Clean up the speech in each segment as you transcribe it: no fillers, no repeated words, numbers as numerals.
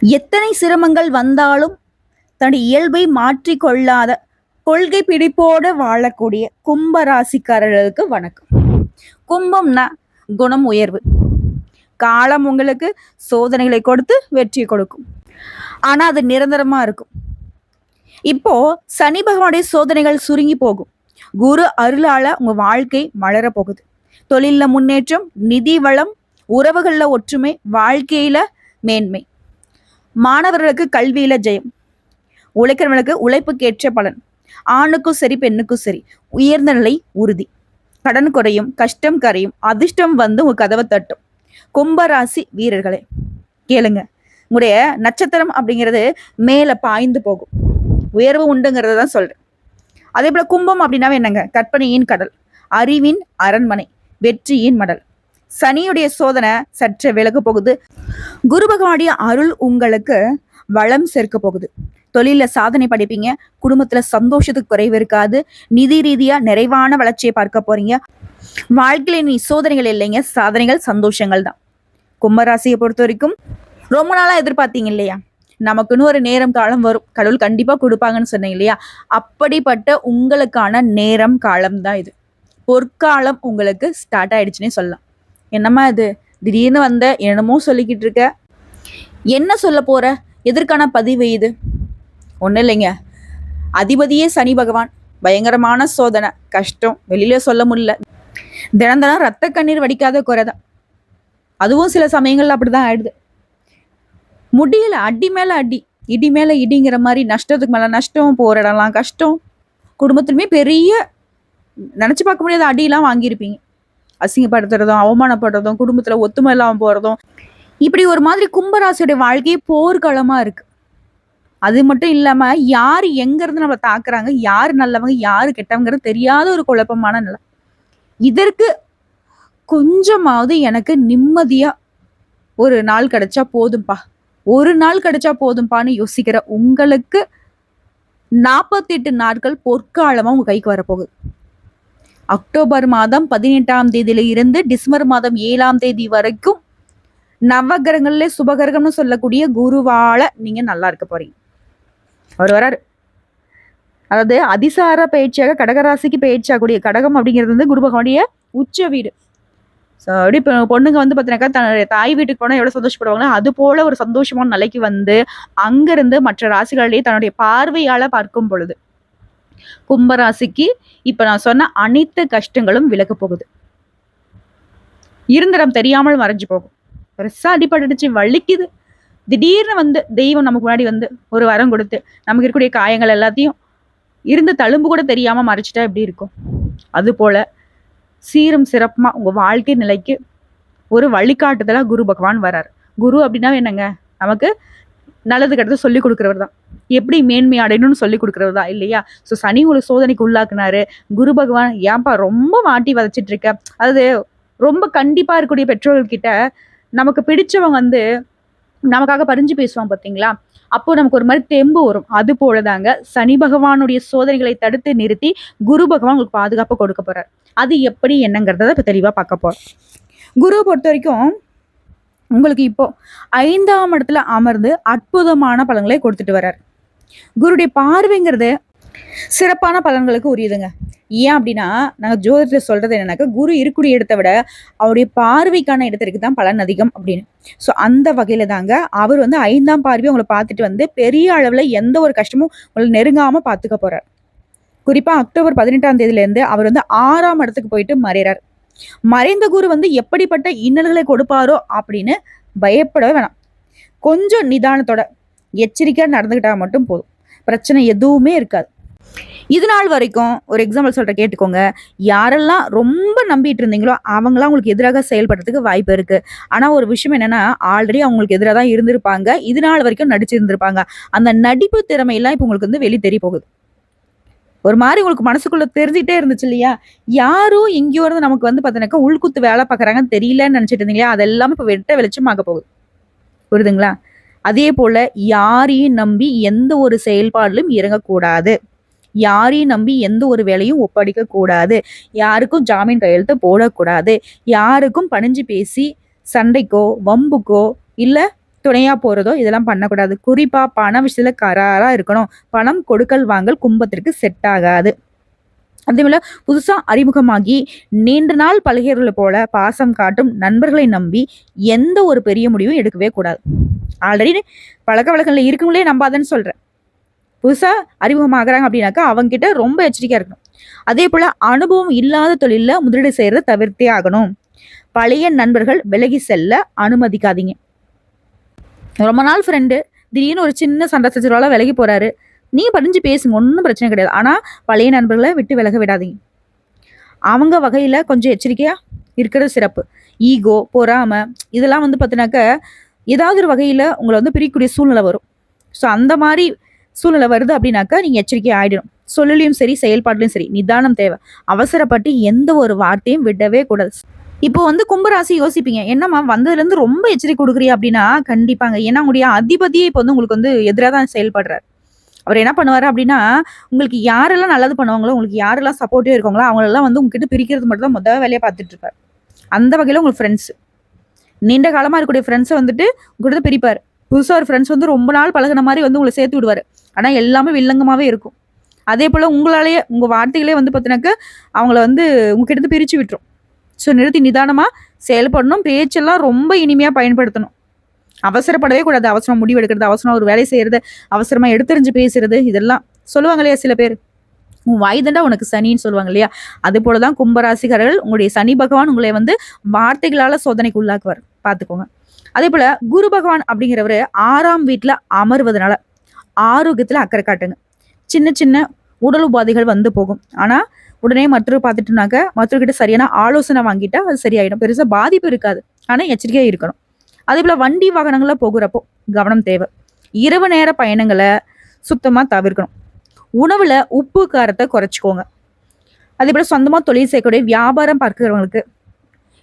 எத்தனை சிரமங்கள் வந்தாலும் தன்னுடைய இயல்பை மாற்றிக்கொள்ளாத கொள்கை பிடிப்போடு வாழக்கூடிய கும்பராசிக்காரர்களுக்கு வணக்கம். கும்பம்னா குணம் உயர்வு. காலம் உங்களுக்கு சோதனைகளை கொடுத்து வெற்றியை கொடுக்கும். ஆனா அது நிரந்தரமா இருக்கும். இப்போ சனி பகவானுடைய சோதனைகள் சுருங்கி போகும். குரு அருளால உங்க வாழ்க்கை மலர போகுது. தொழில முன்னேற்றம், நிதி வளம், உறவுகள்ல ஒற்றுமை, வாழ்க்கையில மேன்மை. மாணவர்களுக்கு கல்வியில ஜெயம். உழைக்கிறவர்களுக்கு உழைப்புக்கேற்ற பலன். ஆணுக்கும் சரி பெண்ணுக்கும் சரி உயர்ந்த நிலை உறுதி. கடன் குறையும், கஷ்டம் கரையும், அதிர்ஷ்டம் வந்து உங்க கதவை தட்டும். கும்பராசி வீரர்களே கேளுங்க, உங்களுடைய நட்சத்திரம் அப்படிங்கிறது மேல பாய்ந்து போகும், உயர்வு உண்டுங்கிறத தான் சொல்றேன். அதே போல கும்பம் அப்படின்னாவே என்னங்க? கற்பனையின் கடல், அறிவின் அரண்மனை, வெற்றியின் மடல். சனியுடைய சோதனை சற்று விலக போகுது. குரு பகவானுடைய அருள் உங்களுக்கு வளம் சேர்க்க போகுது. தொழில சாதனை படிப்பீங்க, குடும்பத்துல சந்தோஷத்துக்கு குறைவு இருக்காது, நிதி ரீதியா நிறைவான வளர்ச்சியை பார்க்க போறீங்க. வாழ்க்கையில நீ சோதனைகள் இல்லைங்க, சாதனைகள் சந்தோஷங்கள் தான். கும்பராசியை பொறுத்த வரைக்கும் ரொம்ப நாளா எதிர்பார்த்தீங்க இல்லையா, நமக்குன்னு ஒரு நேரம் காலம் வரும், கடவுள் கண்டிப்பா கொடுப்பாங்கன்னு சொன்னீங்க இல்லையா, அப்படிப்பட்ட உங்களுக்கான நேரம் காலம் தான் இது. பொற்காலம் உங்களுக்கு ஸ்டார்ட் ஆயிடுச்சுன்னே சொல்லலாம். என்னம்மா இது திடீர்னு வந்த என்னமோ சொல்லிக்கிட்டு இருக்க, என்ன சொல்ல போற, எதற்கான பதிவு இது? ஒன்றும் இல்லைங்க, அதிபதியே சனி பகவான், பயங்கரமான சோதனை, கஷ்டம், வெளியில சொல்ல முடியல. தினம் தினம் ரத்த கண்ணீர் வடிக்காத குறைதான். அதுவும் சில சமயங்கள்ல அப்படிதான் ஆயிடுது. முடியல, அடி மேல அடி, இடி மேல இடிங்கிற மாதிரி, நஷ்டத்துக்கு மேல நஷ்டம், போற இடம்லாம் கஷ்டம். குடும்பத்திலுமே பெரிய நினைச்சு பார்க்க முடியாத அடியெல்லாம் வாங்கியிருப்பீங்க. அசிங்கப்படுத்துறதும், அவமானப்படுறதும், குடும்பத்துல ஒத்துமை இல்லாம போறதும், இப்படி ஒரு மாதிரி கும்பராசியோட வாழ்க்கையே போர்க்களமா இருக்கு. அது மட்டும் இல்லாம யாரு எங்க இருந்து நம்மளை தாக்குறாங்க, யாரு நல்லவங்க யாரு கெட்டவங்கிறது தெரியாத ஒரு குழப்பமான நிலை. இதற்கு கொஞ்சமாவது எனக்கு நிம்மதியா ஒரு நாள் கிடைச்சா போதும்பா, ஒரு நாள் கிடைச்சா போதும்பான்னு யோசிக்கிற உங்களுக்கு 48 நாட்கள் பொற்காலமா உங்க கைக்கு வரப்போகுது. அக்டோபர் மாதம் 18ஆம் தேதியில இருந்து டிசம்பர் மாதம் 7ஆம் தேதி வரைக்கும் நவகிரகங்கள்ல சுபகிரகம்னு சொல்லக்கூடிய குருவால நீங்க நல்லா இருக்க போறீங்க. அவர் வராரு, அதாவது அதிசார பயிற்சியாக கடகராசிக்கு பயிற்சியாகக்கூடிய கடகம் அப்படிங்கிறது வந்து குரு பகவானுடைய உச்ச வீடு. ஸோ அப்படி இப்போ பொண்ணுங்க வந்து பார்த்தீங்கன்னாக்கா தன்னுடைய தாய் வீட்டுக்கு போனால் எவ்வளோ சந்தோஷப்படுவாங்களோ அது போல ஒரு சந்தோஷமான நிலைக்கு வந்து அங்கிருந்து மற்ற ராசிகளிலேயே தன்னுடைய பார்வையால பார்க்கும் பொழுது கும்பராசிக்கு இப்ப நான் சொன்ன அனைத்து கஷ்டங்களும் விலக போகுது. இருந்திடம் தெரியாமல் மறைஞ்சு போகும். பெருசா அடிபட்டுடுச்சு, வலிக்குது, திடீர்னு வந்து தெய்வம் நமக்கு முன்னாடி வந்து ஒரு வரம் கொடுத்து நமக்கு இருக்கக்கூடிய காயங்கள் எல்லாத்தையும் இருந்த தழும்பு கூட தெரியாம மறைச்சிட்டா எப்படி இருக்கும், அது போல சீரும் சிறப்புமா உங்க வாழ்க்கை நிலைக்கு ஒரு வழிகாட்டுதலா குரு பகவான் வரார். குரு அப்படின்னா என்னங்க? நமக்கு நல்லது கெட்டது சொல்லி கொடுக்குறவர் தான், எப்படி மேன்மை அடையணும்னு சொல்லி கொடுக்குறவர் தான் இல்லையா? ஸோ சனி ஒரு சோதனைக்கு உள்ளாக்குனாரு. குரு பகவான் ஏன்பா ரொம்ப மாட்டி வதச்சிட்டு இருக்க, அதாவது ரொம்ப கண்டிப்பா இருக்கக்கூடிய பெற்றோர்கள் கிட்ட நமக்கு பிடிச்சவங்க வந்து நமக்காக பறிஞ்சு பேசுவாங்க பார்த்தீங்களா, அப்போ நமக்கு ஒரு மாதிரி தெம்பு வரும். அது போலதாங்க சனி பகவானுடைய சோதனைகளை தடுத்து நிறுத்தி குரு பகவான் உங்களுக்கு பாதுகாப்பு கொடுக்க போறார். அது எப்படி என்னங்கிறத இப்ப தெளிவா பார்க்க போறோம். குருவை பொறுத்த வரைக்கும் உங்களுக்கு இப்போ 5ஆம் இடத்துல அமர்ந்து அற்புதமான பலன்களை கொடுத்துட்டு வர்றார். குருடைய பார்வைங்கிறது சிறப்பான பலன்களுக்கு உரியதுங்க. ஏன் அப்படின்னா நாங்கள் ஜோதிடத்தில் சொல்றது என்னன்னாக்கா, குரு இருக்கக்கூடிய இடத்தை விட அவருடைய பார்வைக்கான இடத்திற்கு தான் பலன் அதிகம் அப்படின்னு. ஸோ அந்த வகையில தாங்க அவர் வந்து 5ஆம் பார்வையை உங்களை பார்த்துட்டு வந்து பெரிய அளவில் எந்த ஒரு கஷ்டமும் உங்களை நெருங்காம பார்த்துக்க போறார். குறிப்பா அக்டோபர் 18ஆம் தேதியிலேருந்து அவர் வந்து 6ஆம் இடத்துக்கு போயிட்டு மறைறார். மறைந்த குரு வந்து எப்படிப்பட்ட இன்னல்களை கொடுப்பாரோ அப்படின்னு பயப்படவே வேணாம். கொஞ்சம் நிதானத்தோட எச்சரிக்கையா நடந்துக்கிட்டா மட்டும் போதும், பிரச்சனை எதுவுமே இருக்காது. இது நாள் வரைக்கும் ஒரு எக்ஸாம்பிள் சொல்ற கேட்டுக்கோங்க. யாரெல்லாம் ரொம்ப நம்பிட்டு இருந்தீங்களோ அவங்களாம் உங்களுக்கு எதிராக செயல்படுறதுக்கு வாய்ப்பு இருக்கு. ஆனா ஒரு விஷயம் என்னன்னா, ஆல்ரெடி அவங்களுக்கு எதிராக தான் இருந்திருப்பாங்க, இது நாள் வரைக்கும் நடிச்சிருந்திருப்பாங்க. அந்த நடிப்பு திறமையெல்லாம் இப்போ உங்களுக்கு வந்து வெளி தெரிய போகுது. ஒரு மாதிரி உங்களுக்கு மனசுக்குள்ள தெரிஞ்சுட்டே இருந்துச்சு இல்லையா, யாரோ எங்கேயோ இருந்து நமக்கு வந்து பார்த்தீங்கன்னாக்கா உள்குத்து வேலை பார்க்குறாங்கன்னு தெரியலன்னு நினைச்சிட்டு இருந்தீங்களா, அதெல்லாம் இப்போ வெட்ட வெளிச்சமாக போகுது. புரியுதுங்களா? அதே போல யாரையும் நம்பி எந்த ஒரு செயல்பாடிலும் இறங்கக்கூடாது, யாரையும் நம்பி எந்த ஒரு வேலையும் ஒப்படைக்க கூடாது, யாருக்கும் ஜாமீன் கையெழுத்து போடக்கூடாது, யாருக்கும் பணிஞ்சு பேசி சண்டைக்கோ வம்புக்கோ இல்ல துணையா போறதோ இதெல்லாம் பண்ணக்கூடாது. குறிப்பா பண விஷயத்துல கராரா இருக்கணும். பணம் கொடுக்கல் வாங்கல் கும்பத்திற்கு செட் ஆகாது. அதே போல புதுசா அறிமுகமாகி நீண்ட நாள் பழகியவர்களை போல பாசம் காட்டும் நண்பர்களை நம்பி எந்த ஒரு பெரிய முடிவும் எடுக்கவே கூடாது. ஆல்ரெடி பழக்க வழக்கங்கள்ல இருக்கவங்களே நம்பாதன்னு சொல்றேன். புதுசா அறிமுகமாகறாங்க அப்படின்னாக்கா அவங்க கிட்ட ரொம்ப எச்சரிக்கையா இருக்கணும். அதே போல அனுபவம் இல்லாத தொழில முதலீடு செய்யறத தவிர்த்தே ஆகணும். பழைய நண்பர்கள் விலகி செல்ல அனுமதிக்காதீங்க. ரொம்ப நாள் ஃப்ரெண்டு திடீர்னு ஒரு சின்ன சண்டை சச்சரவால விலகி போறாரு, நீங்க படிஞ்சு பேசுங்க, ஒன்றும் பிரச்சனை கிடையாது. ஆனா பழைய நண்பர்களை விட்டு விலக விடாதீங்க. அவங்க வகையில கொஞ்சம் எச்சரிக்கையா இருக்கிறது சிறப்பு. ஈகோ, பொறாமை இதெல்லாம் வந்து பார்த்தினாக்க ஏதாவது ஒரு வகையில உங்களை வந்து பிரிக்கக்கூடிய சூழ்நிலை வரும். ஸோ அந்த மாதிரி சூழ்நிலை வருது அப்படின்னாக்கா நீங்க எச்சரிக்கை ஆயிடணும். சொல்லலையும் சரி, செயல்பாட்டிலையும் சரி நிதானம் தேவை. அவசரப்பட்டு எந்த ஒரு வார்த்தையும் விடவே கூடாது. இப்போ வந்து கும்பராசி யோசிப்பீங்க, என்னம்மா வந்ததுலேருந்து ரொம்ப எச்சரிக்கை கொடுக்குறியா அப்படின்னா, கண்டிப்பாங்க. ஏன்னா உங்களுடைய அதிபதியே இப்போ வந்து உங்களுக்கு வந்து எதிராக தான் செயல்படுறாரு. அவர் என்ன பண்ணுவாரு அப்படின்னா, உங்களுக்கு யாரெல்லாம் நல்லது பண்ணுவாங்களோ, உங்களுக்கு யாரெல்லாம் சப்போர்ட்டிவா இருக்காங்களோ, அவங்களெல்லாம் வந்து உங்ககிட்ட பிரிக்கிறது மட்டும் தான் முதல் வேலையை பார்த்துட்டு இருப்பார். அந்த வகையில் உங்களுக்கு ஃப்ரெண்ட்ஸ் நீண்ட காலமாக இருக்கக்கூடிய ஃப்ரெண்ட்ஸை வந்துட்டு உங்கள்கிட்ட பிரிப்பார். புதுசாக ஒரு ஃப்ரெண்ட்ஸ் வந்து ரொம்ப நாள் பழகுன மாதிரி வந்து உங்களை சேர்த்து விடுவார். ஆனால் எல்லாமே வில்லங்கமாகவே இருக்கும். அதே போல் உங்களாலேயே உங்கள் வார்த்தைகளே வந்து பார்த்தினாக்க அவங்கள வந்து உங்ககிட்ட பிரித்து விட்டுரும். ஸோ நிறுத்தி நிதானமாக செயல்படணும். பேச்செல்லாம் ரொம்ப இனிமையாக பயன்படுத்தணும். அவசரப்படவே கூடாது. அவசரம் முடிவு எடுக்கிறது, அவசரம் ஒரு வேலை செய்கிறது, அவசரமாக எடுத்தறிஞ்சு பேசுறது, இதெல்லாம் சொல்லுவாங்க இல்லையா சில பேர், உன் வாய் தண்டா உனக்கு சனின்னு சொல்லுவாங்க இல்லையா. அது போலதான் கும்பராசிக்காரர்கள் உங்களுடைய சனி பகவான் உங்களை வந்து வார்த்தைகளால சோதனைக்கு உள்ளாக்குவார், பார்த்துக்கோங்க. அதே போல குரு பகவான் அப்படிங்கிறவரு 6ஆம் வீட்டுல அமர்வதனால ஆரோக்கியத்துல அக்கறை காட்டுங்க. சின்ன சின்ன உடல் உபாதைகள் வந்து போகும். ஆனா உடனே மற்றவர் பார்த்துட்டுனாக்க மற்றவர்கிட்ட சரியான ஆலோசனை வாங்கிட்டா அது சரியாயிடும். பெருசா பாதிப்பு இருக்காது. ஆனா எச்சரிக்கையா இருக்கணும். அதே போல வண்டி வாகனங்கள்ல போகிறப்போ கவனம் தேவை. இரவு நேர பயணங்களை சுத்தமா தவிர்க்கணும். உணவுல உப்பு காரத்தை குறைச்சிக்கோங்க. அதே போல சொந்தமா தொழில் செய்யக்கூடிய வியாபாரம் பார்க்கிறவங்களுக்கு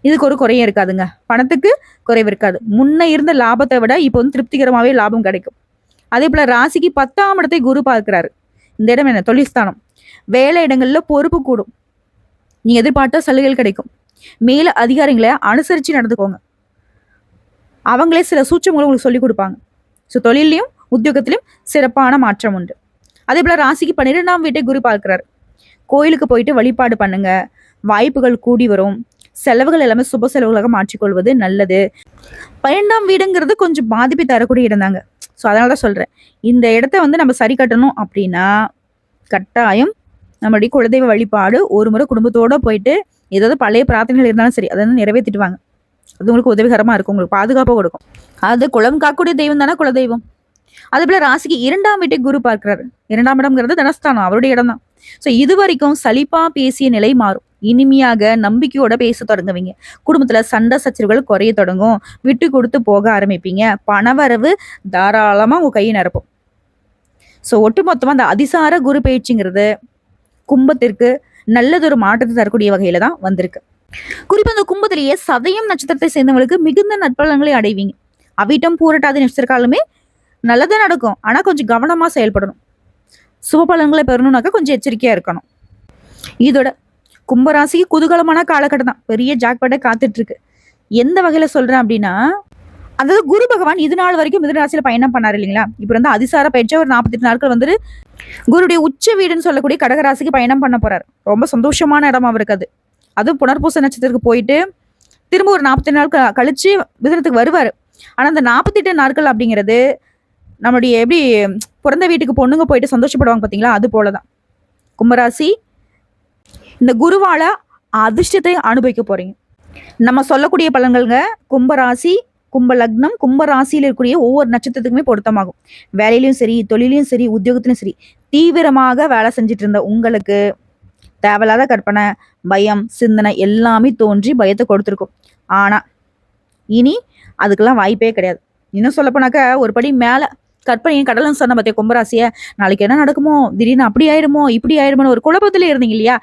இதுக்கு ஒரு குறையும் இருக்காதுங்க. பணத்துக்கு குறைவு இருக்காது. முன்ன இருந்த லாபத்தை விட இப்போ வந்து திருப்திகரமாவே லாபம் கிடைக்கும். அதே போல ராசிக்கு 10ஆம் இடத்தை குரு பார்க்கிறாரு. இந்த இடம் என்ன? தொழில்ஸ்தானம். வேலை இடங்கள்ல பொறுப்பு கூடும். நீ எதிர்பார்த்த சலுகைகள் கிடைக்கும். மேல அதிகாரிகளை அனுசரிச்சு நடந்துக்கோங்க. அவங்களே சில சூட்சங்களை உங்களுக்கு சொல்லிக் கொடுப்பாங்க. ஸோ தொழிலையும் உத்தியோகத்திலையும் சிறப்பான மாற்றம் உண்டு. அதே போல ராசிக்கு 12ஆம் வீட்டை குரு பார்க்கிறாரு. கோயிலுக்கு போயிட்டு வழிபாடு பண்ணுங்க. வாய்ப்புகள் கூடி வரும். செலவுகள் எல்லாமே சுப செலவுகளாக மாற்றிக்கொள்வது நல்லது. 12ஆம் வீடுங்கிறது கொஞ்சம் பாதிப்பை தரக்கூடிய இடம் தாங்க. ஸோ அதனாலதான் சொல்றேன், இந்த இடத்த வந்து நம்ம சரி கட்டணும் அப்படின்னா கட்டாயம் நம்மளுடைய குலதெய்வ வழிபாடு ஒரு முறை குடும்பத்தோட போயிட்டு ஏதாவது பழைய பிரார்த்தனைகள் இருந்தாலும் சரி அதை வந்து நிறைவேற்றிட்டு வாங்க. அது உங்களுக்கு உதவிகரமா இருக்கும், உங்களுக்கு பாதுகாப்பாக கொடுக்கும். அது குலம் காக்கக்கூடிய தெய்வம் தானே குலதெய்வம். அதே போல ராசிக்கு 2ஆம் வீட்டை குரு பார்க்கிறாரு. 2ஆம் இடம்ங்கிறது தனஸ்தானம், அவருடைய இடம் தான். ஸோ இது வரைக்கும் சலிப்பா பேசிய நிலை மாறும். இனிமையாக நம்பிக்கையோட பேச தொடங்குவீங்க. குடும்பத்துல சண்டை சச்சரவுகள் குறைய தொடங்கும். விட்டு கொடுத்து போக ஆரம்பிப்பீங்க. பணவரவு தாராளமா உங்க கையை நிரப்பும். ஸோ ஒட்டுமொத்தமா அந்த அதிசார குரு பயிற்சிங்கிறது கும்பத்திற்கு நல்லதொரு மாற்றத்தை தரக்கூடிய வகையில தான் வந்திருக்கு. குறிப்பா அந்த கும்பத்திலேயே சதயம் நட்சத்திரத்தை சேர்ந்தவங்களுக்கு மிகுந்த நற்பலன்களை அடைவீங்க. அவிட்டம் பூரட்டாதி நட்சத்திரக்காலுமே நல்லதான் நடக்கும். ஆனா கொஞ்சம் கவனமா செயல்படணும். சுப பலன்களை பெறணும்னாக்கா கொஞ்சம் எச்சரிக்கையா இருக்கணும். இதோட கும்பராசிக்கு குதூகலமான காலகட்டம் தான். பெரிய ஜாக்பாட்டை காத்துட்டு இருக்கு. எந்த வகையில சொல்றேன் அப்படின்னா, அதாவது குரு பகவான் இது நாள் வரைக்கும் மிதுன பயணம் பண்ணாரு இல்லைங்களா. இப்ப வந்து அதிசார பயிற்சியா ஒரு 48 நாட்கள் வந்து குருடைய உச்ச வீடுன்னு சொல்லக்கூடிய கடகராசிக்கு பயணம் பண்ண போறாரு. ரொம்ப சந்தோஷமான இடம் அவருக்கு அது. அதுவும் புனர்பூச நட்சத்திரத்துக்கு போயிட்டு திரும்ப ஒரு 48 நாள் கழிச்சு மிதுனத்துக்கு வருவாரு. ஆனா அந்த 48 நாட்கள் அப்படிங்கிறது நம்மளுடைய எப்படி பிறந்த வீட்டுக்கு பொண்ணுங்க போயிட்டு சந்தோஷப்படுவாங்க பார்த்தீங்களா, அது போலதான் கும்பராசி இந்த குருவால அதிர்ஷ்டத்தை அனுபவிக்க போறீங்க. நம்ம சொல்லக்கூடிய பலன்கள்ங்க கும்பராசி, கும்ப லக்னம், கும்பராசியில் இருக்கக்கூடிய ஒவ்வொரு நட்சத்திரத்துக்குமே பொருத்தமாகும். வேலையிலையும் சரி, தொழிலையும் சரி, உத்தியோகத்திலையும் சரி, தீவிரமாக வேலை செஞ்சுட்டு இருந்த உங்களுக்கு தேவையில்லாத கற்பனை, பயம், சிந்தனை எல்லாமே தோன்றி பயத்தை கொடுத்துருக்கும். ஆனா இனி அதுக்கெல்லாம் வாய்ப்பே கிடையாது. இன்னும் சொல்லப்போனாக்க ஒரு படி மேல கற்பனையும் கடலும் சொன்ன பார்த்தியா கும்பராசிய, நாளைக்கு என்ன நடக்குமோ, திடீர்னு அப்படி ஆயிடுமோ இப்படி ஆயிடுமோ ஒரு குழப்பத்துல இருந்தீங்க இல்லையா,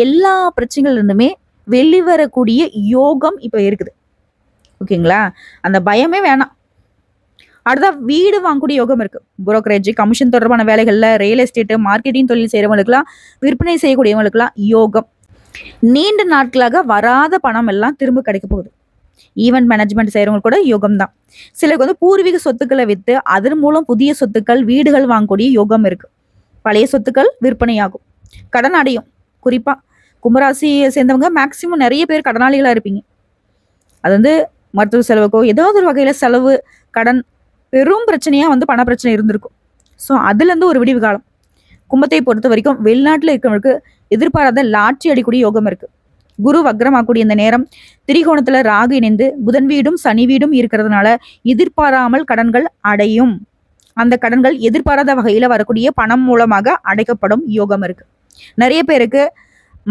எல்லா பிரச்சனைகள் இருந்துமே வெளிவரக்கூடிய யோகம் இப்ப இருக்குது. ஓகேங்களா, அந்த பயமே வேணாம். அடுத்தா வீடு வாங்கக்கூடிய யோகம் இருக்கு. புரோக்கரேஜ், கமிஷன் தொடர்பான வேலைகள்ல, ரியல் எஸ்டேட், மார்க்கெட்டிங் தொழில் செய்யறவங்களுக்குலாம், விற்பனை செய்யக்கூடியவங்களுக்குலாம் யோகம். நீண்ட நாட்களாக வராத பணம் எல்லாம் திரும்ப கிடைக்க போகுது. ஈவென்ட் மேனேஜ்மெண்ட் செய்கிறவங்க கூட யோகம் தான். சிலருக்கு வந்து பூர்வீக சொத்துக்களை விற்று அதன் மூலம் புதிய சொத்துக்கள் வீடுகள் வாங்கக்கூடிய யோகம் இருக்கு. பழைய சொத்துக்கள் விற்பனையாகும். கடன் அடையும். குறிப்பாக கும்பராசியை சேர்ந்தவங்க மேக்சிமம் நிறைய பேர் கடனாளிகளாக இருப்பீங்க. அது வந்து மருத்துவ செலவுக்கோ ஏதாவது ஒரு வகையில் செலவு கடன் பெரும் பிரச்சனையாக வந்து பண பிரச்சனை இருந்திருக்கும். ஸோ அதுலேருந்து ஒரு விடிவு காலம். கும்பத்தை பொறுத்த வரைக்கும் வெளிநாட்டில் இருக்கிறவங்களுக்கு எதிர்பாராத லாட்சி அடிக்கூடிய யோகம் இருக்கு. குரு வக்ரமாக்கூடிய இந்த நேரம் திரிகோணத்துல ராகு இணைந்து புதன் வீடும் சனி வீடும் இருக்கிறதுனால எதிர்பாராமல் கடன்கள் அடையும். அந்த கடன்கள் எதிர்பாராத வகையில வரக்கூடிய பணம் மூலமாக அடைக்கப்படும் யோகம் இருக்கு. நிறைய பேருக்கு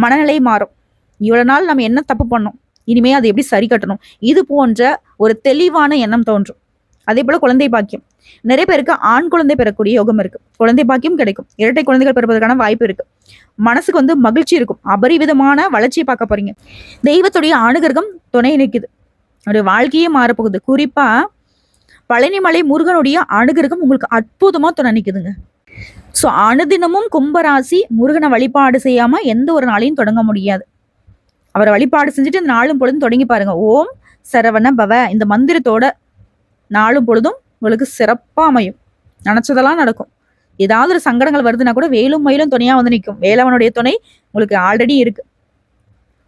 மனநிலை மாறும். இவ்வளவு நாள் நம்ம என்ன தப்பு பண்ணோம், இனிமே அதை எப்படி சரி கட்டணும், இது போன்ற ஒரு தெளிவான எண்ணம் தோன்றும். அதே போல குழந்தை பாக்கியம். நிறைய பேருக்கு ஆண் குழந்தை பெறக்கூடிய யோகம் இருக்கு. குழந்தை பாக்கியம் கிடைக்கும். இரட்டை குழந்தைகள் பிறப்பதற்கான வாய்ப்பு இருக்கு. மனசுக்கு வந்து மகிழ்ச்சி இருக்கும். அபரிவிதமான வளர்ச்சியை பார்க்க போறீங்க. தெய்வத்துடைய அனுகிரகம் துணை நிற்குது. அவருடைய வாழ்க்கையே மாறப்போகுது. குறிப்பா பழனிமலை முருகனுடைய அனுகிரகம் உங்களுக்கு அற்புதமா துணை நிற்குதுங்க. ஸோ அனுதினமும் கும்பராசி முருகனை வழிபாடு செய்யாம எந்த ஒரு நாளையும் தொடங்க முடியாது. அவரை வழிபாடு செஞ்சுட்டு இந்த நாளும் பொழுதும் தொடங்கி பாருங்க. ஓம் சரவண பவ இந்த மந்திரத்தோட நாளும் பொழுதும் உங்களுக்கு சிறப்பா அமையும். நினைச்சதெல்லாம் நடக்கும். ஏதாவது ஒரு சங்கடங்கள் வருதுன்னா கூட வேலும் மயிலும் துணையா வந்து நிற்கும். வேலவனுடைய துணை உங்களுக்கு ஆல்ரெடி இருக்கு.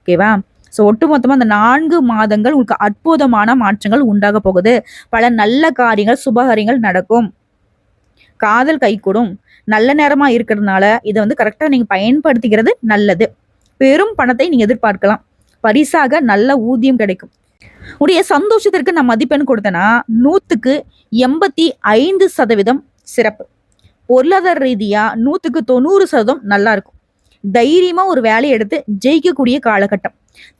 ஓகேவா? ஸோ ஒட்டுமொத்தமா அந்த 4 மாதங்கள் உங்களுக்கு அற்புதமான மாற்றங்கள் உண்டாக போகுது. பல நல்ல காரியங்கள் சுபகாரியங்கள் நடக்கும். காதல் கைகூடும். நல்ல நேரமா இருக்கிறதுனால இதை வந்து கரெக்டா நீங்க பயன்படுத்திக்கிறது நல்லது. பெரும் பணத்தை நீங்க எதிர்பார்க்கலாம். பரிசாக நல்ல ஊதியம் கிடைக்கும். உடைய சந்தோஷத்திற்கு நான் மதிப்பெண் கொடுத்தேன்னா 100க்கு 85% சிறப்பு. பொருளாதார ரீதியா 100க்கு 90% நல்லா இருக்கும். தைரியமா ஒரு வேலையை எடுத்து ஜெயிக்கக்கூடிய காலகட்டம்.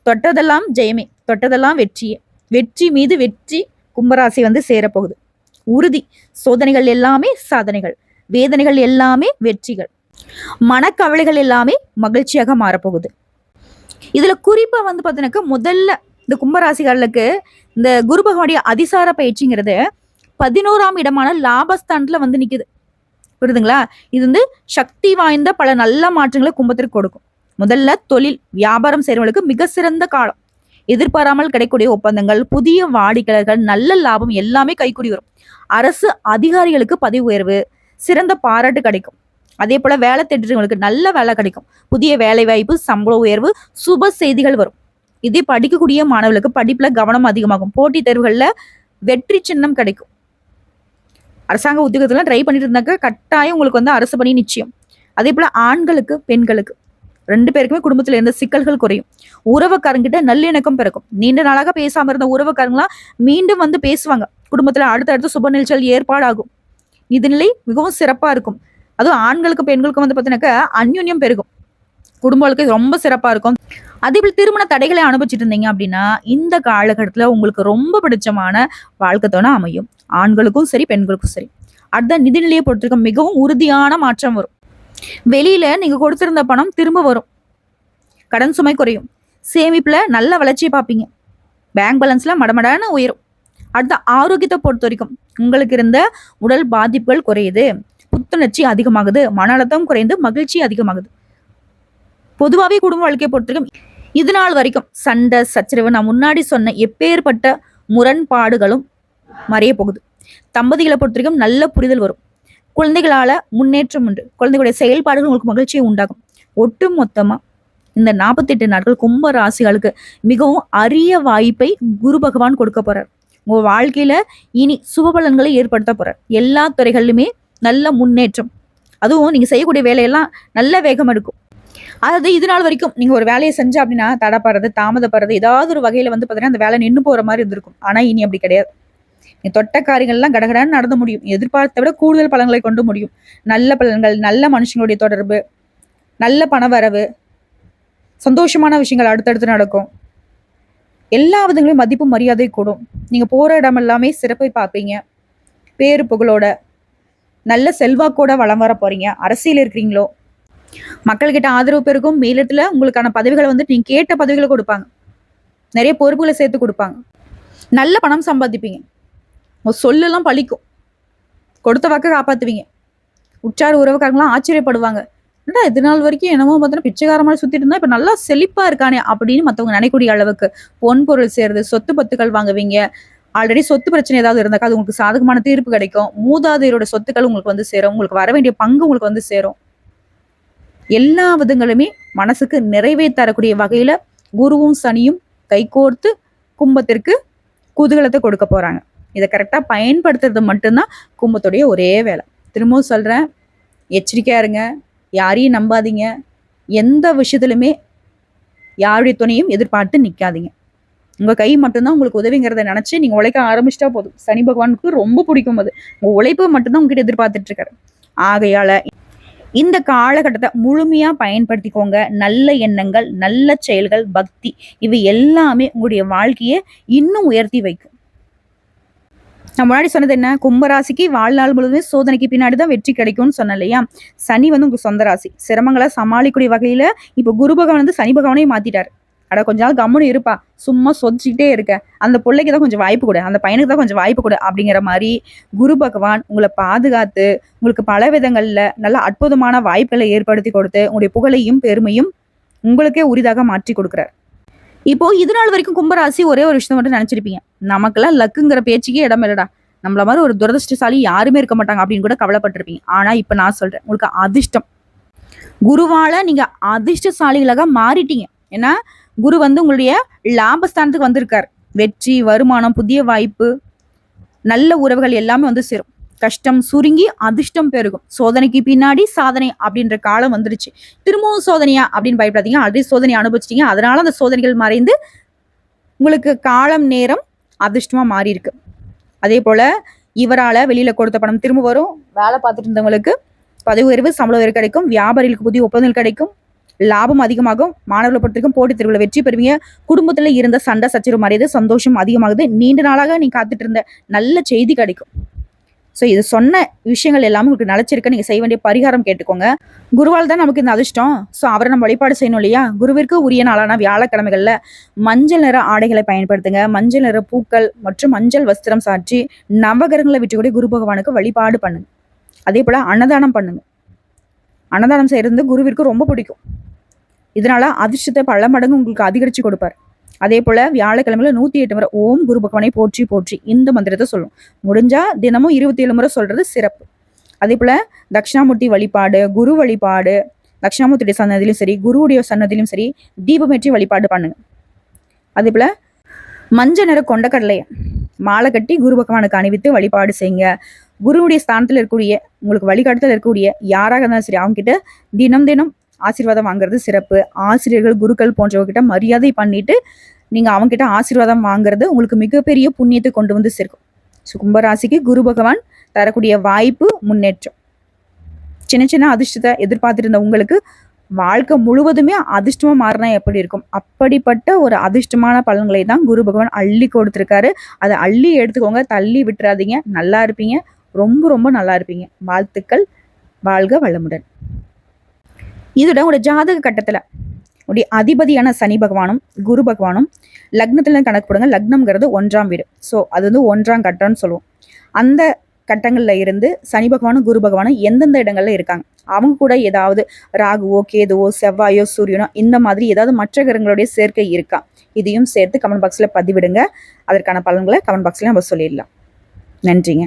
தொட்டதெல்லாம் ஜெயமே, தொட்டதெல்லாம் வெற்றியே. வெற்றி மீது வெற்றி கும்பராசி வந்து சேரப்போகுது. உறுதி. சோதனைகள் எல்லாமே சாதனைகள், வேதனைகள் எல்லாமே வெற்றிகள், மனக்கவலைகள் எல்லாமே மகிழ்ச்சியாக மாறப்போகுது. இதுல குறிப்பா வந்து பார்த்தீங்கன்னாக்கா முதல்ல இந்த கும்பராசிகளுக்கு இந்த குரு பகவானுடைய அதிசார பயிற்சிங்கிறது 11ஆம் இடமான லாபஸ்தானத்துல வந்து நிக்குது. புரியுதுங்களா? இது வந்து சக்தி வாய்ந்த பல நல்ல மாற்றங்களை கும்பத்திற்கு கொடுக்கும். முதல்ல தொழில் வியாபாரம் செய்யறவங்களுக்கு மிக சிறந்த காலம். எதிர்பாராமல் கிடைக்கக்கூடிய ஒப்பந்தங்கள், புதிய வாடிக்கையாளர்கள், நல்ல லாபம் எல்லாமே கைக்கூடி வரும். அரசு அதிகாரிகளுக்கு பதவி உயர்வு, சிறந்த பாராட்டு கிடைக்கும். அதே போல வேலை தேடுறவங்களுக்கு நல்ல வேலை கிடைக்கும். புதிய வேலை வாய்ப்பு, சம்பள உயர்வு, சுப செய்திகள் வரும். இதே படிக்கக்கூடிய மாணவர்களுக்கு படிப்புல கவனம் அதிகமாகும். போட்டித் தேர்வுகள்ல வெற்றி சின்னம் கிடைக்கும். அரசாங்க உத்தியோகத்துல ட்ரை பண்ணிட்டு இருந்தாக்க கட்டாயம் உங்களுக்கு வந்து அரசு பணி நிச்சயம். அதே போல ஆண்களுக்கு பெண்களுக்கு 2 பேருக்குமே குடும்பத்துல இருந்த சிக்கல்கள் குறையும். உறவுக்காரங்கிட்ட நல்லிணக்கம் பிறக்கும். நீண்ட நாளாக பேசாம இருந்த உறவுக்காரங்களாம் மீண்டும் வந்து பேசுவாங்க. குடும்பத்துல அடுத்தடுத்து சுப நிகழ்ச்சிகள் ஏற்பாடாகும். நிதிநிலை மிகவும் சிறப்பா இருக்கும். அதுவும் ஆண்களுக்கும் பெண்களுக்கும் வந்து பார்த்தீங்கன்னாக்கா அந்யுன்யம் பெருகும். குடும்ப வாழ்க்கை ரொம்ப சிறப்பா இருக்கும். அதே போல திருமண தடைகளை அனுபவிச்சுட்டு இருந்தீங்க அப்படின்னா இந்த காலகட்டத்துல உங்களுக்கு ரொம்ப பிடிச்சமான வாழ்க்கை துணை அமையும். ஆண்களுக்கும் சரி பெண்களுக்கும் சரி. அடுத்த நிதிநிலையை பொறுத்திருக்க மிகவும் உறுதியான மாற்றம் வரும். வெளியில நீங்க கொடுத்திருந்த பணம் திரும்ப வரும். கடன் சுமை குறையும். சேமிப்புல நல்ல வளர்ச்சியை பார்ப்பீங்க. பேங்க் பேலன்ஸ்ல மடமடான உயரும். அடுத்த ஆரோக்கியத்தை பொறுத்த வரைக்கும் உங்களுக்கு இருந்த உடல் பாதிப்புகள் குறையுது. புத்துணர்ச்சி அதிகமாகுது. மன அழுத்தம் குறைந்து மகிழ்ச்சி அதிகமாகுது. பொதுவாகவே குடும்ப வாழ்க்கையை பொறுத்திருக்கும் இது நாள் வரைக்கும் சண்டை சச்சரவு நான் முன்னாடி சொன்ன எப்பேற்பட்ட முரண்பாடுகளும் மறைய போகுது. தம்பதிகளை பொறுத்த வரைக்கும் நல்ல புரிதல் வரும். குழந்தைகளால முன்னேற்றம் உண்டு. குழந்தைகளுடைய செயல்பாடுகள் உங்களுக்கு மகிழ்ச்சியை உண்டாகும். ஒட்டு மொத்தமா இந்த 48 நாட்கள் கும்ப ராசிகளுக்கு மிகவும் அரிய வாய்ப்பை குரு பகவான் கொடுக்க போறார். உங்க வாழ்க்கையில இனி சுபபலன்களை ஏற்படுத்த போறார். எல்லா துறைகளிலுமே நல்ல முன்னேற்றம். அதுவும் நீங்க செய்யக்கூடிய வேலையெல்லாம் நல்ல வேகம் எடுக்கும். அதாவது இது நாள் வரைக்கும் நீங்க ஒரு வேலையை செஞ்சா அப்படின்னா தடப்படுறது தாமதப்படுறது ஏதாவது ஒரு வகையில வந்து பாத்தீங்கன்னா அந்த வேலை நின்று போற மாதிரி இருந்திருக்கும். ஆனா இனி அப்படி கிடையாது. தொட்ட காரியங்கள்லாம் கடகடான்னு நடந்து முடியும். எதிர்பார்த்த விட கூடுதல் பலன்களை கொண்டு முடியும். நல்ல பலன்கள், நல்ல மனுஷங்களுடைய தொடர்பு, நல்ல பண வரவு, சந்தோஷமான விஷயங்கள் அடுத்தடுத்து நடக்கும். எல்லா விதங்களையும் மதிப்பு மரியாதை கூடும். நீங்க போற இடம் எல்லாமே சிறப்பை பார்ப்பீங்க. பேரு புகழோட நல்ல செல்வாக்கோட வளம் வர போறீங்க. அரசியல் இருக்கிறீங்களோ மக்கள்கிட்ட ஆதரவு பெருகும். மேலிடத்துல உங்களுக்கான பதவிகளை வந்து நீங்க கேட்ட பதவிகளை கொடுப்பாங்க. நிறைய பொறுப்புகளை சேர்த்து கொடுப்பாங்க. நல்ல பணம் சம்பாதிப்பீங்க. உங்க சொல்லெல்லாம் பழிக்கும். கொடுத்த வாக்க காப்பாத்துவீங்க. உற்றார் உறவுக்காரங்களாம் ஆச்சரியப்படுவாங்க. என்னடா இது நாள் வரைக்கும் என்னமோ பார்த்தோன்னா பிச்சைக்கார மாதிரி சுத்திட்டு இருந்தா இப்ப நல்லா செழிப்பா இருக்கானே அப்படின்னு மத்தவங்க நினைக்கக்கூடிய அளவுக்கு பொன் பொருள் சேருது, சொத்து பத்துக்கள் வாங்குவீங்க. ஆல்ரெடி சொத்து பிரச்சனை ஏதாவது இருந்தாக்கா அது உங்களுக்கு சாதகமான தீர்ப்பு கிடைக்கும். மூதாதையரோட சொத்துக்கள் உங்களுக்கு வந்து சேரும். உங்களுக்கு வர வேண்டிய பங்கு உங்களுக்கு வந்து சேரும். எல்லா விதங்களுமே மனசுக்கு நிறைவே தரக்கூடிய வகையில குருவும் சனியும் கைகோர்த்து கும்பத்திற்கு குதூகலத்தை கொடுக்க போறாங்க. இதை கரெக்டா பயன்படுத்துறது மட்டும்தான் கும்பத்துடைய ஒரே வேலை. திரும்பவும் சொல்றேன், எச்சரிக்கையா இருங்க, யாரையும் நம்பாதீங்க, எந்த விஷயத்திலுமே யாருடைய துணையும் எதிர்பார்த்து நிக்காதீங்க. உங்க கை மட்டும்தான் உங்களுக்கு உதவிங்கிறத நினைச்சு நீங்க உழைக்க ஆரம்பிச்சிட்டா போதும். சனி பகவானுக்கு ரொம்ப பிடிக்கும் அது. உங்க உழைப்பு மட்டும்தான் உங்ககிட்ட எதிர்பார்த்துட்டு இருக்காரு. ஆகையால இந்த காலகட்டத்தை முழுமையா பயன்படுத்திக்கோங்க. நல்ல எண்ணங்கள், நல்ல செயல்கள், பக்தி இவை எல்லாமே உங்களுடைய வாழ்க்கையை இன்னும் உயர்த்தி வைக்கும். நான் முன்னாடி சொன்னது என்ன, கும்பராசிக்கு வாழ்நாள் முழுவதுமே சோதனைக்கு பின்னாடிதான் வெற்றி கிடைக்கும்னு சொன்னேன் இல்லையா. சனி வந்து உங்க சொந்த ராசி, சிரமங்களை சமாளிக்கூடிய வகையில இப்ப குரு பகவான் வந்து சனி பகவானையும் மாத்திட்டாரு. அட கொஞ்ச நாள் கம்முன்னு இருப்பா, சும்மா சொதிச்சுக்கிட்டே இருக்க, அந்த பிள்ளைக்கு தான் கொஞ்சம் வாய்ப்பு கொடு, அந்த பையனுக்கு தான் கொஞ்சம் வாய்ப்பு கொடு அப்படிங்கிற மாதிரி குரு பகவான் உங்களை பாதுகாத்து உங்களுக்கு பல விதங்கள்ல நல்ல அற்புதமான வாய்ப்புகளை ஏற்படுத்தி கொடுத்து உங்களுடைய புகழையும் பெருமையும் உங்களுக்கே உரிதாக மாற்றி கொடுக்குறார். இப்போ இது நாள் வரைக்கும் கும்பராசி ஒரே ஒரு விஷயம் மட்டும் நினைச்சிருப்பீங்க, நமக்கெல்லாம் லக்குங்கிற பேச்சுக்கே இடம் இல்லடா, நம்மள மாதிரி ஒரு துரதிருஷ்டசாலி யாருமே இருக்க மாட்டாங்க அப்படின்னு கூட கவலைப்பட்டிருப்பீங்க. ஆனா இப்ப நான் சொல்றேன், உங்களுக்கு அதிர்ஷ்டம் குருவால நீங்க அதிர்ஷ்டசாலிகளாக மாறிட்டீங்க. ஏன்னா குரு வந்து உங்களுடைய லாபஸ்தானத்துக்கு வந்திருக்காரு. வெற்றி, வருமானம், புதிய வாய்ப்பு, நல்ல உறவுகள் எல்லாமே வந்து சேரும். கஷ்டம் சுருங்கி அதிர்ஷ்டம் பெருகும். சோதனைக்கு பின்னாடி சாதனை அப்படின்ற காலம் வந்துருச்சு. திரும்பவும் சோதனையா அப்படின்னு பயப்படாதீங்க, ஆல்ரெடி சோதனை அனுபவிச்சிட்டீங்க. அதனால அந்த சோதனைகள் மறைந்து உங்களுக்கு காலம் நேரம் அதிர்ஷ்டமா மாறி இருக்கு. அதே போல இவரால வெளியில கொடுத்த பணம் திரும்ப வரும். வேலை பார்த்துட்டு இருந்தவங்களுக்கு பதவி உயர்வு, சம்பள உயர்வு கிடைக்கும். வியாபாரிகளுக்கு புதிய ஒப்பந்தங்கள் கிடைக்கும். லாபம் அதிகமாகும். மாணவர்களை பொறுத்திருக்கும் போட்டித் தேர்வுல வெற்றி பெறுவீங்க. குடும்பத்துல இருந்த சண்டை சச்சரவு மறையுது, சந்தோஷம் அதிகமாகுது. நீண்ட நாளாக நீ காத்துட்டு இருந்த நல்ல செய்தி கிடைக்கும். ஸோ இது சொன்ன விஷயங்கள் எல்லாமே உங்களுக்கு நிலைச்சிருக்க. நீங்க செய்ய வேண்டிய பரிகாரம் கேட்டுக்கோங்க. குருவால் தான் நமக்கு இந்த அதிர்ஷ்டம். ஸோ அவரை நம்ம வழிபாடு செய்யணும் இல்லையா. குருவிற்கு உரிய நாளான வியாழக்கிழமைகள்ல மஞ்சள் நிற ஆடைகளை பயன்படுத்துங்க. மஞ்சள் நிற பூக்கள் மற்றும் மஞ்சள் வஸ்திரம் சாற்றி நவகிரகங்களை விட்டுக்கூடிய குரு பகவானுக்கு வழிபாடு பண்ணுங்க. அதே போல அன்னதானம் பண்ணுங்க. அன்னதானம் செய்யறது குருவிற்கு ரொம்ப பிடிக்கும். இதனால அதிர்ஷ்டத்தை பல மடங்கு உங்களுக்கு அதிகரிச்சு கொடுப்பார். அதே போல வியாழக்கிழமையில 108 முறை ஓம் குரு பகவானை போற்றி போற்றி இந்த மந்திரத்தை சொல்லும். முடிஞ்சா தினமும் 27 முறை சொல்றது சிறப்பு. அதே போல தட்சிணாமூர்த்தி வழிபாடு, குரு வழிபாடு, தட்சிணாமூர்த்தியுடைய சன்னதியிலும் சரி, குருவுடைய சன்னதியிலும் சரி தீபமேற்றி வழிபாடு பண்ணுங்க. அதே போல மஞ்சள் நிற கொண்டக்கடலையை மாலை கட்டி குரு பகவானுக்கு அணிவித்து வழிபாடு செய்யுங்க. குருவுடைய ஸ்தானத்தில் இருக்கக்கூடிய உங்களுக்கு வழிகாட்டுதல் இருக்கக்கூடிய யாராக இருந்தாலும் சரி அவங்க கிட்ட தினம் தினம் ஆசீர்வாதம் வாங்குறது சிறப்பு. ஆசிரியர்கள், குருக்கள் போன்றவர்கிட்ட மரியாதை பண்ணிட்டு நீங்க அவங்க கிட்ட ஆசீர்வாதம் வாங்குறது உங்களுக்கு மிகப்பெரிய புண்ணியத்தை கொண்டு வந்து சேர்க்கும். கும்பராசிக்கு குரு பகவான் தரக்கூடிய வாய்ப்பு, முன்னேற்றம். சின்ன சின்ன அதிர்ஷ்டத்தை எதிர்பார்த்துட்டு இருந்த உங்களுக்கு வாழ்க்கை முழுவதுமே அதிர்ஷ்டமா மாறினா எப்படி இருக்கும், அப்படிப்பட்ட ஒரு அதிர்ஷ்டமான பலன்களை தான் குரு பகவான் அள்ளி கொடுத்துருக்காரு. அதை அள்ளி எடுத்துக்கோங்க, தள்ளி விட்டுறாதீங்க. நல்லா இருப்பீங்க, ரொம்ப ரொம்ப நல்லா இருப்பீங்க. வாழ்த்துக்கள். வாழ்க வளமுடன். இதோட உடைய ஜாதக கட்டத்துல உடைய அதிபதியான சனி பகவானும் குரு பகவானும் லக்னத்துல கணக்கு போடுங்க. லக்னம்ங்கிறது 1ஆம் வீடு. ஸோ அது வந்து 1ஆம் கட்டம்னு சொல்லுவோம். அந்த கட்டங்கள்ல இருந்து சனி பகவானும் குரு பகவானும் எந்தெந்த இடங்கள்ல இருக்காங்க, அவங்க கூட ஏதாவது ராகுவோ, கேதுவோ, செவ்வாயோ, சூரியனோ இந்த மாதிரி ஏதாவது மற்ற கிரகங்களுடைய சேர்க்கை இருக்கா, இதையும் சேர்த்து கமெண்ட் பாக்ஸ்ல பதிவிடுங்க. அதற்கான பலன்களை கமெண்ட் பாக்ஸ்ல நம்ம சொல்லிடலாம். நன்றிங்க.